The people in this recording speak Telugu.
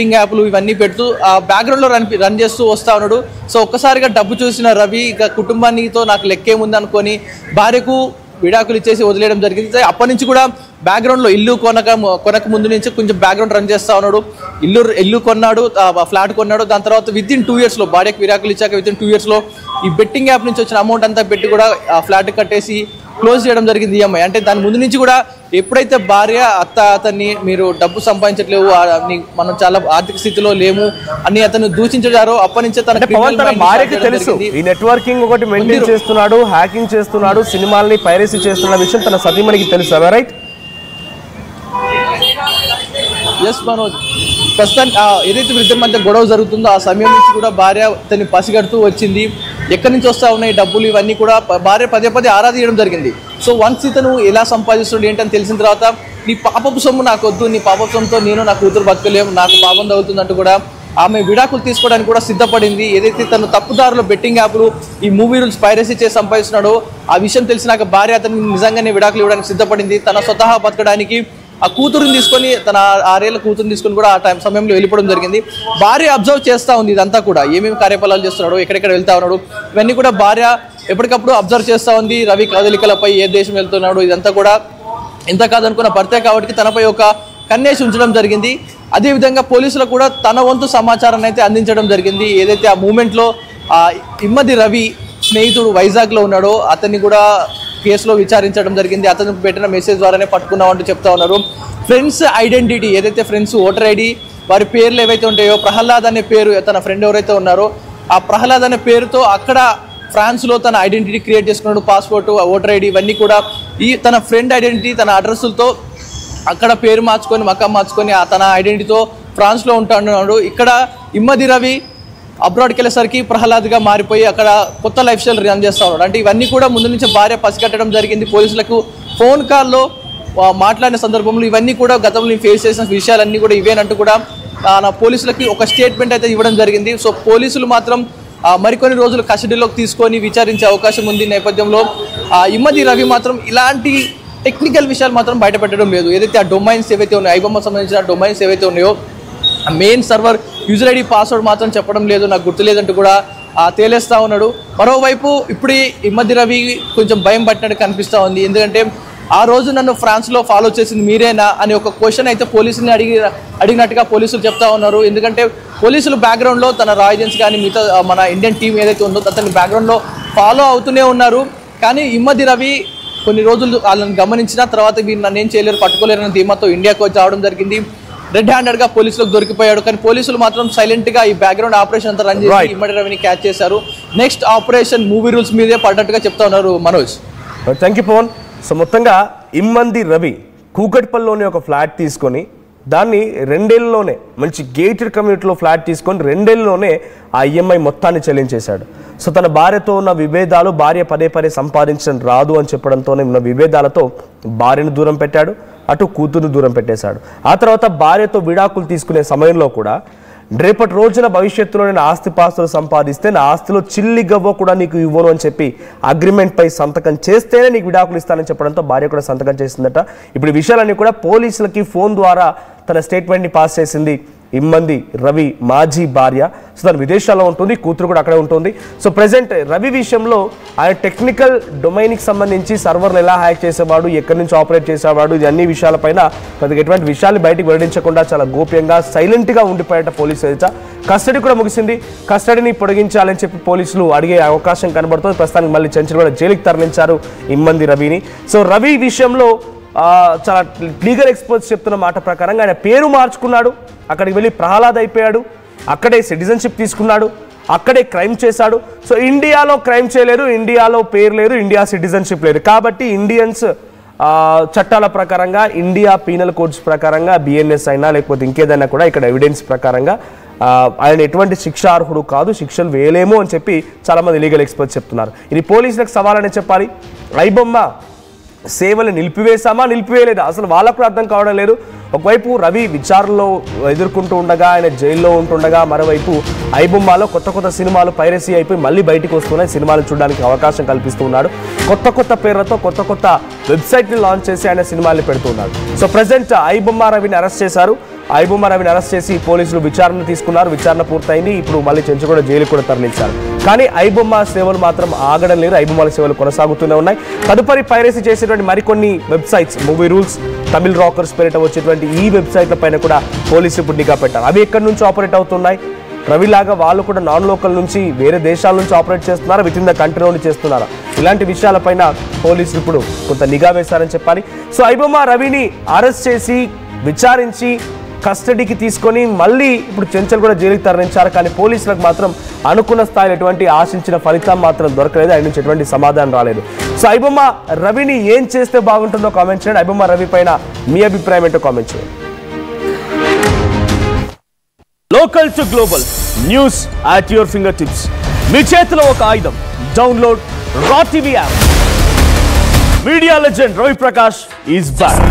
బెట్టింగ్ యాప్లు ఇవన్నీ పెడుతూ బ్యాక్గ్రౌండ్ లో రన్ చేస్తూ వస్తా ఉన్నాడు. సో ఒక్కసారిగా డబ్బు చూసిన రవి ఇక కుటుంబానితో నాకు లెక్కేముంది అనుకొని భార్యకు విడాకులు ఇచ్చేసి వదిలేయడం జరిగింది. అప్పటి నుంచి కూడా బ్యాక్గ్రౌండ్ లో ఇల్లు కొనక ముందు నుంచి కొంచెం బ్యాక్గ్రౌండ్ రన్ చేస్తా ఉన్నాడు. ఇల్లు కొన్నాడు, ఫ్లాట్ కొన్నాడు. దాని తర్వాత వితిన్ 2 years లో భార్యకు విడాకులు ఇచ్చాక వితిన్ 2 years లో ఈ బెట్టింగ్ యాప్ నుంచి వచ్చిన అమౌంట్ అంతా పెట్టి కూడా ఆ ఫ్లాట్ కట్టేసి క్లోజ్ చేయడం జరిగింది ఈఎంఐ. అంటే దాని ముందు నుంచి కూడా ఎప్పుడైతే భార్య అతన్ని మీరు డబ్బు సంపాదించట్లేవు, మనం చాలా ఆర్థిక స్థితిలో లేము అని అతను దూషించారో అప్పటి నుంచే తన భార్యకి తెలుసు ఈ నెట్వర్కింగ్ ఒకటి మెయింటైన్ చేస్తున్నాడు, హ్యాకింగ్ చేస్తున్నాడు, సినిమాల్ని పైరసీ చేస్తున్న విషయం తన సతీమణికి తెలుసు. రైట్? ఎస్ మనోజ్, ప్రస్తుతానికి ఏదైతే వీరిద్దరి మధ్య గొడవ జరుగుతుందో ఆ సమయం నుంచి కూడా భార్య తను పసిగడుతూ వచ్చింది. ఎక్కడి నుంచి వస్తా ఉన్నాయి డబ్బులు ఇవన్నీ కూడా భార్య పదే ఆరాధించడం జరిగింది. సో వన్స్ ఇతను ఎలా సంపాదిస్తుండే ఏంటని తెలిసిన తర్వాత నీ పాపపు సొమ్ము నాకు వద్దు, నీ పాపపు సొమ్ముతో నేను నా కూతురు బతకలేము, నాకు పాపం తగులుతుందంటూ కూడా ఆమె విడాకులు తీసుకోవడానికి కూడా సిద్ధపడింది. ఏదైతే తను తప్పుదారులో బెట్టింగ్ యాప్లు ఈ మూవీ రూల్స్ పైరసీ చేసి సంపాదిస్తున్నాడో ఆ విషయం తెలిసినాక భార్య అతనికి నిజంగానే విడాకులు ఇవ్వడానికి సిద్ధపడింది. తన స్వతహా బతకడానికి ఆ కూతురుని తీసుకొని తన 6 ఏళ్ల కూతురుని తీసుకొని కూడా ఆ సమయంలో వెళ్ళిపోవడం జరిగింది. భార్య అబ్జర్వ్ చేస్తూ ఉంది ఇదంతా కూడా, ఏమేమి కార్యకలాపాలు చేస్తున్నాడు, ఎక్కడెక్కడ వెళ్తా ఉన్నాడు, ఇవన్నీ కూడా భార్య ఎప్పటికప్పుడు అబ్జర్వ్ చేస్తూ ఉంది. రవి కదలికలపై ఏ దేశం వెళ్తున్నాడు ఇదంతా కూడా. ఎంత కాదనుకున్న భర్తే కాబట్టి తనపై ఒక కన్నేసి ఉంచడం జరిగింది. అదేవిధంగా పోలీసులకు కూడా తన వంతు సమాచారాన్ని అయితే అందించడం జరిగింది. ఏదైతే ఆ మూమెంట్లో ఇమ్మది రవి స్నేహితుడు వైజాగ్లో ఉన్నాడో అతన్ని కూడా కేసులో విచారించడం జరిగింది. అతను పెట్టిన మెసేజ్ ద్వారానే పట్టుకున్నామంటూ చెప్తా ఉన్నారు. ఫ్రెండ్స్ ఐడెంటిటీ ఏదైతే ఫ్రెండ్స్ ఓటర్ ఐడి వారి పేర్లు ఏవైతే ఉంటాయో, ప్రహ్లాద్ అనే పేరు తన ఫ్రెండ్ ఎవరైతే ఉన్నారో ఆ ప్రహ్లాద్ అనే పేరుతో అక్కడ ఫ్రాన్స్లో తన ఐడెంటిటీ క్రియేట్ చేసుకున్నాడు. పాస్పోర్ట్, ఓటర్ ఐడి ఇవన్నీ కూడా తన ఫ్రెండ్ ఐడెంటిటీ తన అడ్రస్లతో అక్కడ పేరు మార్చుకొని మకం మార్చుకొని తన ఐడెంటిటీతో ఫ్రాన్స్లో ఉంటున్నాడు. ఇక్కడ ఇమ్మది రవి అబ్రాడ్కి వెళ్ళేసరికి ప్రహ్లాద్గా మారిపోయి అక్కడ కొత్త లైఫ్ స్టైల్ రన్ చేస్తూ ఉన్నాడు. అంటే ఇవన్నీ కూడా ముందు నుంచి భార్య పసిగట్టడం జరిగింది. పోలీసులకు ఫోన్ కాల్లో మాట్లాడిన సందర్భంలో ఇవన్నీ కూడా గతంలో ఫేస్ చేసిన విషయాలన్నీ కూడా ఇవేనంటూ కూడా పోలీసులకి ఒక స్టేట్మెంట్ అయితే ఇవ్వడం జరిగింది. సో పోలీసులు మాత్రం మరికొన్ని రోజులు కస్టడీలోకి తీసుకొని విచారించే అవకాశం ఉంది. నేపథ్యంలో ఇమ్మది రవి మాత్రం ఇలాంటి టెక్నికల్ విషయాలు మాత్రం బయటపెట్టడం లేదు. ఏదైతే ఆ డొమైన్స్ ఏవైతే ఉన్నాయో, ఐబొమ్మ సంబంధించిన డొమైన్స్ ఏవైతే ఉన్నాయో main server user ID password మాత్రం చెప్పడం లేదు, నాకు గుర్తులేదంటూ కూడా తేలేస్తూ ఉన్నాడు. మరోవైపు ఇప్పుడు ఇమ్మది రవి కొంచెం భయం పట్టినట్టు కనిపిస్తూ ఉంది. ఎందుకంటే ఆ రోజు నన్ను ఫ్రాన్స్లో ఫాలో చేసింది మీరేనా అని ఒక క్వశ్చన్ అయితే పోలీసుని అడిగినట్టుగా పోలీసులు చెప్తా ఉన్నారు. ఎందుకంటే పోలీసులు బ్యాక్గ్రౌండ్లో తన రా ఏజెన్సీ కానీ మిగతా మన ఇండియన్ టీం ఏదైతే ఉందో అతని బ్యాక్గ్రౌండ్లో ఫాలో అవుతూనే ఉన్నారు. కానీ ఇమ్మది రవి కొన్ని రోజులు వాళ్ళని గమనించిన తర్వాత వీరు నన్ను ఏం చేయలేరు, పట్టుకోలేరన్న ధీమాతో ఇండియాకు వచ్చి రావడం జరిగింది. రెడ్ హ్యాండెడ్గా పోలీసులకు దొరికిపోయాడు. కానీ పోలీసులు మాత్రం సైలెంట్గా ఈ బ్యాక్గ్రౌండ్ ఆపరేషన్ అంతా రన్ చేసి ఇమ్మడి రవిని క్యాచ్ చేశారు. నెక్స్ట్ ఆపరేషన్ మూవీ రూల్స్ మీదే పడ్డట్టుగా చెప్తా ఉన్నారు Manoj. Thank you Pavan. So మొత్తంగా ఇమ్మంది రవి కూకట్పల్లిలోనే ఒక ఫ్లాట్ తీసుకొని దాన్ని 2 ఏళ్ళలోనే మంచి గేటెడ్ కమ్యూనిటీలో ఫ్లాట్ తీసుకొని 2 ఏళ్ళలోనే ఆ ఈఎంఐ మొత్తాన్ని చెల్లించేశాడు. సో తన భార్యతో ఉన్న విభేదాలు, భార్య పదే సంపాదించడం రాదు అని చెప్పడంతోనే ఉన్న విభేదాలతో భార్యను దూరం పెట్టాడు, అటు కూతురుని దూరం పెట్టేశాడు. ఆ తర్వాత భార్యతో విడాకులు తీసుకునే సమయంలో కూడా రేపటి రోజున భవిష్యత్తులో నేను ఆస్తిపాస్తులు సంపాదిస్తే నా ఆస్తిలో చిల్లి గవ్వ కూడా నీకు ఇవ్వను అని చెప్పి అగ్రిమెంట్పై సంతకం చేస్తేనే నీకు విడాకులు ఇస్తానని చెప్పడంతో భార్య కూడా సంతకం చేసిందట. ఇప్పుడు ఈ విషయాలన్నీ కూడా పోలీసులకి ఫోన్ ద్వారా తన స్టేట్మెంట్ని పాస్ చేసింది ఇమ్మంది రవి మాజీ భార్య. సో తను విదేశాల్లో ఉంటుంది, కూతురు కూడా అక్కడే ఉంటుంది. సో ప్రెసెంట్ రవి విషయంలో ఆయన టెక్నికల్ డొమైన్కి సంబంధించి సర్వర్లు ఎలా హ్యాక్ చేసేవాడు, ఎక్కడి నుంచి ఆపరేట్ చేసేవాడు, ఇది అన్ని విషయాలపైన పెద్దగా ఎటువంటి విషయాలు బయటకు వెల్లడించకుండా చాలా గోప్యంగా సైలెంట్గా ఉండిపోయేట పోలీసు ఎదుట కస్టడీ కూడా ముగిసింది. కస్టడీని పొడిగించాలని చెప్పి పోలీసులు అడిగే అవకాశం కనబడుతుంది. ప్రస్తుతానికి మళ్ళీ చెంచల్గూడ జైలుకి తరలించారు ఇమ్మంది రవిని. సో రవి విషయంలో చాలా లీగల్ ఎక్స్పర్ట్స్ చెప్తున్న మాట ప్రకారంగా ఆయన పేరు మార్చుకున్నాడు, అక్కడికి వెళ్ళి ప్రహ్లాద్ అయిపోయాడు, అక్కడే సిటిజన్షిప్ తీసుకున్నాడు, అక్కడే క్రైమ్ చేశాడు. సో ఇండియాలో క్రైమ్ చేయలేదు, ఇండియాలో పేరు లేదు, ఇండియా సిటిజన్షిప్ లేదు. కాబట్టి ఇండియన్స్ చట్టాల ప్రకారంగా, ఇండియా పీనల్ కోడ్స్ ప్రకారంగా బిఎన్ఎస్ అయినా లేకపోతే ఇంకేదైనా కూడా ఇక్కడ ఎవిడెన్స్ ప్రకారంగా ఆయన ఎటువంటి శిక్షార్హుడు కాదు, శిక్షలు వేయలేము అని చెప్పి చాలామంది లీగల్ ఎక్స్పర్ట్స్ చెప్తున్నారు. ఇది పోలీసులకు సవాలనే చెప్పాలి. ఐబొమ్మ సేవలు నిలిపివేశామా, నిలిపివేయలేదా, అసలు వాళ్ళకు కూడా అర్థం కావడం లేదు. ఒకవైపు రవి విచారణలో ఎదుర్కొంటూ ఉండగా, ఆయన జైల్లో ఉంటుండగా, మరోవైపు ఐబొమ్మలో కొత్త సినిమాలు పైరసీ అయిపోయి మళ్ళీ బయటకు వస్తున్నాయి, సినిమాలు చూడడానికి అవకాశం కల్పిస్తూ ఉన్నాడు. కొత్త పేర్లతో కొత్త వెబ్సైట్ని లాంచ్ చేసి ఆయన సినిమాలు పెడుతున్నాడు. సో ప్రజెంట్ ఐబొమ్మ రవిని అరెస్ట్ చేశారు. ఐబొమ్మ రవిని అరెస్ట్ చేసి పోలీసులు విచారణ తీసుకున్నారు. విచారణ పూర్తయింది. ఇప్పుడు మళ్ళీ చెంచుగూడ జైలుకు కూడా తరలించారు. కానీ ఐబొమ్మ సేవలు మాత్రం ఆగడం లేదు. ఐబొమ్మల సేవలు కొనసాగుతూనే ఉన్నాయి. తదుపరి పైరసీ చేసేటువంటి మరికొన్ని websites, movie rules, Tamil rockers పేరిట వచ్చేటువంటి ఈ వెబ్సైట్ల పైన కూడా పోలీసులు ఇప్పుడు నిఘా పెట్టారు. అవి ఎక్కడి నుంచి ఆపరేట్ అవుతున్నాయి, రవిలాగా వాళ్ళు కూడా నాన్ లోకల్ నుంచి వేరే దేశాల నుంచి ఆపరేట్ చేస్తున్నారా, విత్ ఇన్ ద కంట్రీ నుండి చేస్తున్నారా, ఇలాంటి విషయాలపైన పోలీసులు ఇప్పుడు కొంత నిఘా వేశారని చెప్పాలి. సో ఐబొమ్మ రవిని అరెస్ట్ చేసి విచారించి కస్టడీకి తీసుకొని మళ్ళీ ఇప్పుడు చెంచల్గూడ జైలుకి తరలించారు. కానీ పోలీసులకు మాత్రం అనుకున్న స్థాయిలో ఎటువంటి ఆశించిన ఫలితం మాత్రం దొరకలేదు. ఆయన నుంచి ఎటువంటి సమాధానం రాలేదు. సో ఐబొమ్మ రవిని ఏం చేస్తే బాగుంటుందో కామెంట్ చేయండి. ఐబొమ్మ రవి పైన మీ అభిప్రాయం ఏంటో కామెంట్ చేయండి. Local to global news at your finger tips. మీ చేతిలో ఒక ఆయుధం. Download R TV app. Media legend Ravi Prakash is back.